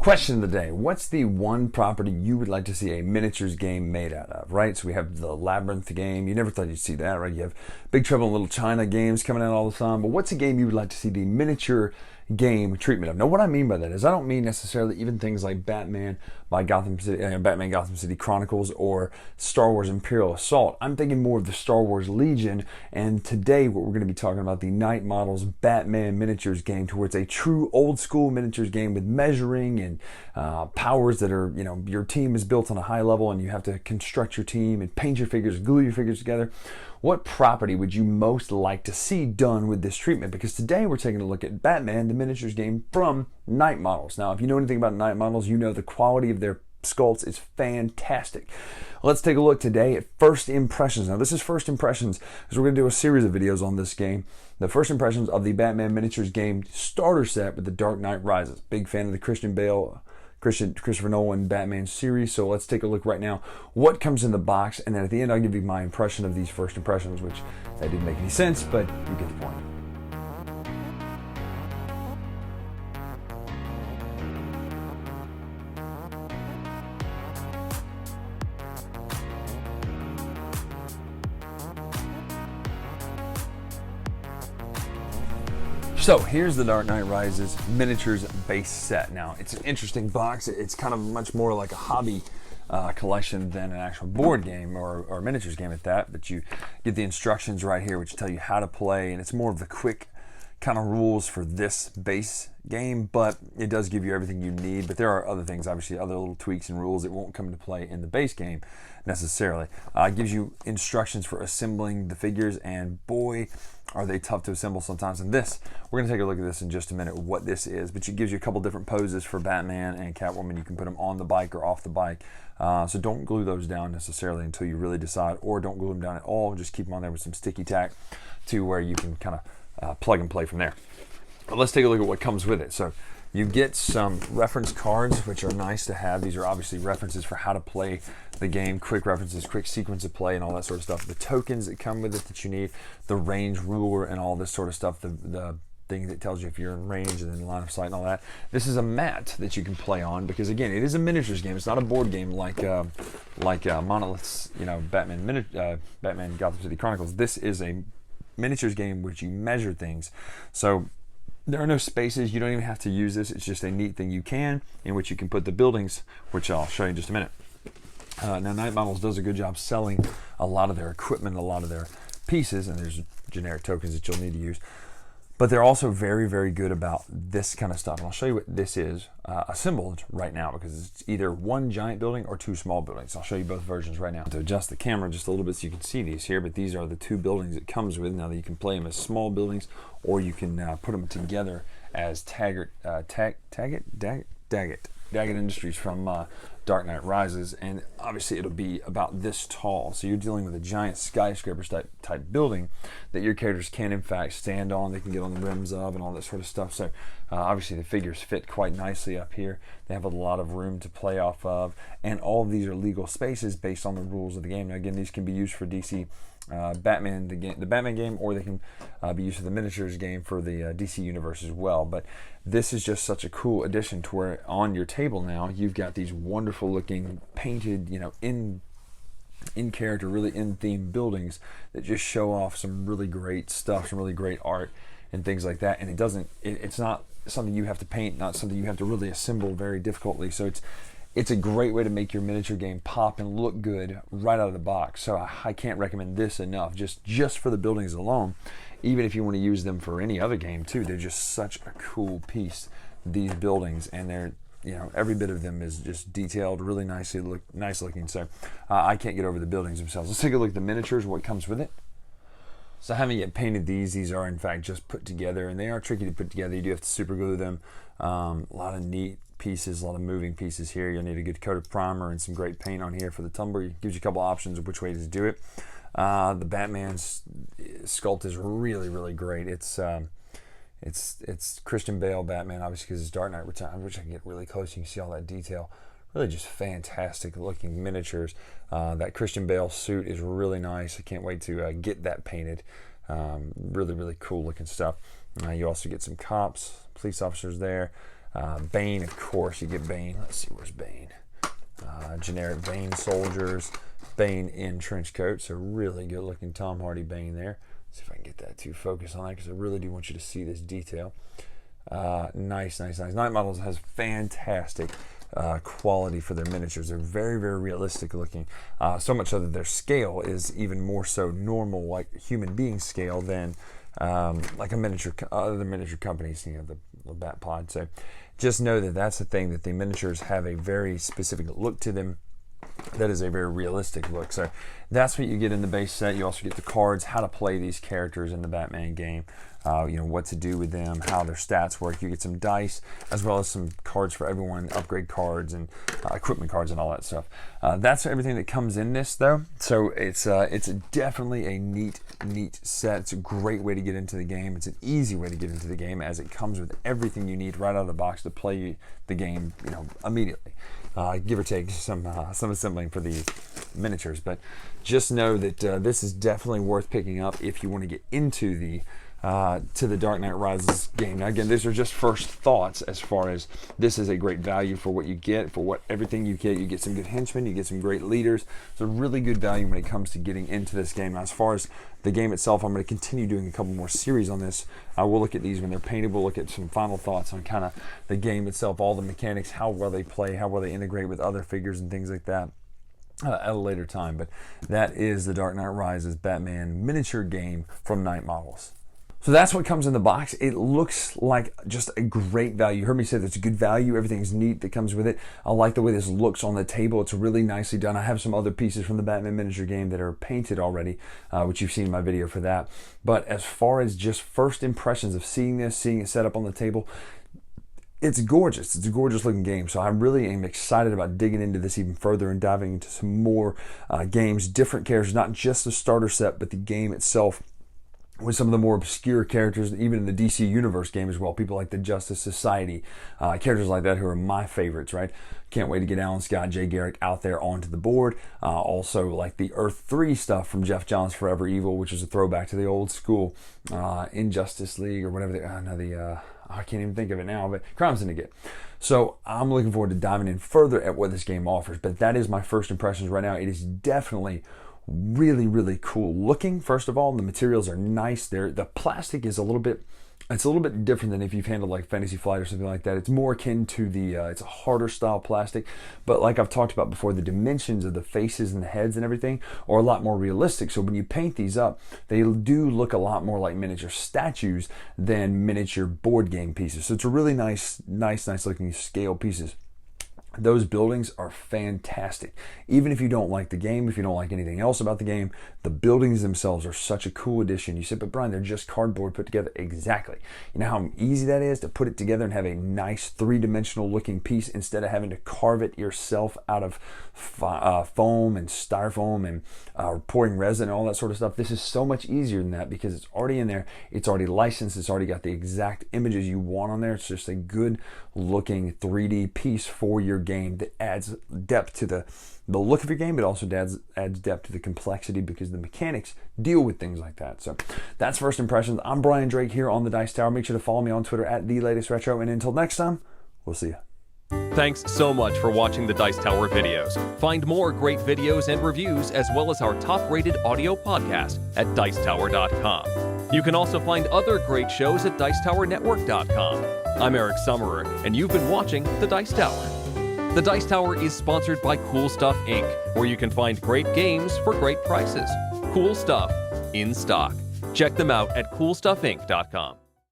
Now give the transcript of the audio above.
Question of the day: what's the one property you would like to see a miniatures game made out of? Right, so we have the Labyrinth game. You never thought you'd see that, right? You have Big Trouble in Little China games coming out all the time, but what's a game you would like to see the miniature game treatment of? Now, what I mean by that is I don't mean necessarily even things like Batman Gotham City Chronicles or Star Wars Imperial Assault. I'm thinking more of the Star Wars Legion, and today what we're going to be talking about the Knight Models Batman miniatures game, to where it's a true old school miniatures game with measuring and powers that are, your team is built on a high level and you have to construct your team and paint your figures, glue your figures together. What property would you most like to see done with this treatment? Because today we're taking a look at Batman, the miniatures game from Knight Models. Now, if you know anything about Knight Models, you know the quality of their sculpts is fantastic. Let's take a look today at first impressions. Now, this is first impressions because we're going to do a series of videos on this game. The first impressions of the Batman miniatures game starter set with the Dark Knight Rises. Big fan of the Christopher Nolan Batman series, so let's take a look right now what comes in the box, and then at the end I'll give you my impression of these first impressions, which that didn't make any sense, but you get the point. So here's the Dark Knight Rises miniatures base set. Now, it's an interesting box. It's kind of much more like a hobby collection than an actual board game or miniatures game at that, but you get the instructions right here which tell you how to play, and it's more of the quick kind of rules for this base game, but it does give you everything you need. But there are other things, obviously other little tweaks and rules that won't come into play in the base game necessarily. It gives you instructions for assembling the figures, and boy are they tough to assemble sometimes. And this, we're going to take a look at this in just a minute, what this is, but it gives you a couple different poses for Batman and Catwoman. You can put them on the bike or off the bike, so don't glue those down necessarily until you really decide, or don't glue them down at all. Just keep them on there with some sticky tack to where you can kind of plug and play from there. But let's take a look at what comes with it. So you get some reference cards, which are nice to have. These are obviously references for how to play the game, quick references, quick sequence of play, and all that sort of stuff. The tokens that come with it that you need, the range ruler and all this sort of stuff, the thing that tells you if you're in range and then line of sight and all that. This is a mat that you can play on because, again, it is a miniatures game. It's not a board game like Monolith's, Batman Gotham City Chronicles. This is a miniatures game which you measure things. So there are no spaces. You don't even have to use this. It's just a neat thing you can, in which you can put the buildings, which I'll show you in just a minute. Now, Knight Models does a good job selling a lot of their equipment, a lot of their pieces, and there's generic tokens that you'll need to use. But they're also very, very good about this kind of stuff. And I'll show you what this is assembled right now, because it's either one giant building or two small buildings. I'll show you both versions right now. To adjust the camera just a little bit so you can see these here, but these are the two buildings it comes with. Now, that you can play them as small buildings, or you can put them together as Daggett Industries from Dark Knight Rises, and obviously it'll be about this tall. So you're dealing with a giant skyscraper type building that your characters can in fact stand on. They can get on the rims of and all that sort of stuff. So obviously the figures fit quite nicely up here. They have a lot of room to play off of, and all of these are legal spaces based on the rules of the game. Now, again, these can be used for DC Batman, the Batman game, or they can be used for the miniatures game for the DC universe as well. But this is just such a cool addition to where on your table now you've got these wonderful looking painted, in character, really in theme buildings that just show off some really great stuff, some really great art and things like that. And it's not something you have to paint, not something you have to really assemble very difficultly. So it's a great way to make your miniature game pop and look good right out of the box. So I can't recommend this enough, just for the buildings alone. Even if you want to use them for any other game too, they're just such a cool piece, these buildings, and they're, every bit of them is just detailed, really nice looking. So I can't get over the buildings themselves. Let's take a look at the miniatures, what comes with it. So I haven't yet painted these are in fact just put together, and they are tricky to put together. You do have to super glue them. A lot of neat pieces, a lot of moving pieces here. You'll need a good coat of primer and some great paint on here for the tumbler. It gives you a couple options of which way to do it. The Batman's sculpt is really, really great. It's Christian Bale Batman, obviously, because it's Dark Knight Returns. I wish I could get really close. You can see all that detail. Really just fantastic looking miniatures. That Christian Bale suit is really nice. I can't wait to get that painted. Really, really cool looking stuff. You also get some cops, police officers there. Bane, of course, you get Bane. Let's see, where's Bane? Generic Bane soldiers, Bane in trench coat, so really good looking Tom Hardy Bane there. Let's see if I can get that to focus on that, because I really do want you to see this detail. Nice. Night Models has fantastic quality for their miniatures. They're very, very realistic looking, so much so that their scale is even more so normal, like human being scale, than like other miniature companies, the Bat Pod. So just know that that's the thing, that the miniatures have a very specific look to them. That is a very realistic look. So that's what you get in the base set. You also get the cards, how to play these characters in the Batman game, what to do with them, how their stats work. You get some dice, as well as some cards for everyone, upgrade cards and equipment cards and all that stuff. That's everything that comes in this, though. So it's definitely a neat set. It's a great way to get into the game. It's an easy way to get into the game, as it comes with everything you need right out of the box to play the game, immediately. Give or take some assembling for these miniatures, but just know that this is definitely worth picking up if you want to get into the Dark Knight Rises game. Now again, these are just first thoughts, as far as this is a great value for what you get, for everything you get. You get some good henchmen, you get some great leaders. It's a really good value when it comes to getting into this game. Now, as far as the game itself, I'm going to continue doing a couple more series on this. We'll look at these when they're painted. We'll look at some final thoughts on kind of the game itself, all the mechanics, how well they play, how well they integrate with other figures and things like that. At a later time. But that is the Dark Knight Rises Batman miniature game from Night Models. So that's what comes in the box. It looks like just a great value. You heard me say that's a good value. Everything's neat that comes with it. I like the way this looks on the table. It's really nicely done. I have some other pieces from the Batman miniature game that are painted already, which you've seen in my video for that. But as far as just first impressions of seeing it set up on the table, it's gorgeous. It's a gorgeous looking game. So I really am excited about digging into this even further and diving into some more games, different characters, not just the starter set, but the game itself, with some of the more obscure characters, even in the DC Universe game as well. People like the Justice Society, characters like that who are my favorites, right? Can't wait to get Alan Scott, Jay Garrick out there onto the board. Also like the Earth 3 stuff from Jeff Johns' Forever Evil, which is a throwback to the old school Injustice League, or whatever I can't even think of it now, but Crime Syndicate. So I'm looking forward to diving in further at what this game offers. But that is my first impressions right now. It is definitely really, really cool looking. First of all, the materials are nice. The plastic is a little bit different than if you've handled like Fantasy Flight or something like that. It's more akin to it's a harder style plastic, but like I've talked about before, the dimensions of the faces and the heads and everything are a lot more realistic. So when you paint these up, they do look a lot more like miniature statues than miniature board game pieces. So it's a really nice looking scale pieces. Those buildings are fantastic. Even if you don't like the game, if you don't like anything else about the game, the buildings themselves are such a cool addition. You said, but Brian, they're just cardboard put together. Exactly. You know how easy that is to put it together and have a nice three-dimensional looking piece instead of having to carve it yourself out of foam and styrofoam and pouring resin and all that sort of stuff. This is so much easier than that because it's already in there. It's already licensed. It's already got the exact images you want on there. It's just a good looking 3D piece for your game that adds depth to the look of your game, but also adds depth to the complexity because the mechanics deal with things like that. So that's first impressions. I'm Brian Drake here on the Dice Tower. Make sure to follow me on Twitter at @TheLatestRetro. And until next time, we'll see you. Thanks so much for watching the Dice Tower videos. Find more great videos and reviews, as well as our top-rated audio podcast at Dicetower.com. You can also find other great shows at Dicetowernetwork.com. I'm Eric Summerer, and you've been watching The Dice Tower. The Dice Tower is sponsored by Cool Stuff Inc., where you can find great games for great prices. Cool stuff in stock. Check them out at CoolStuffInc.com.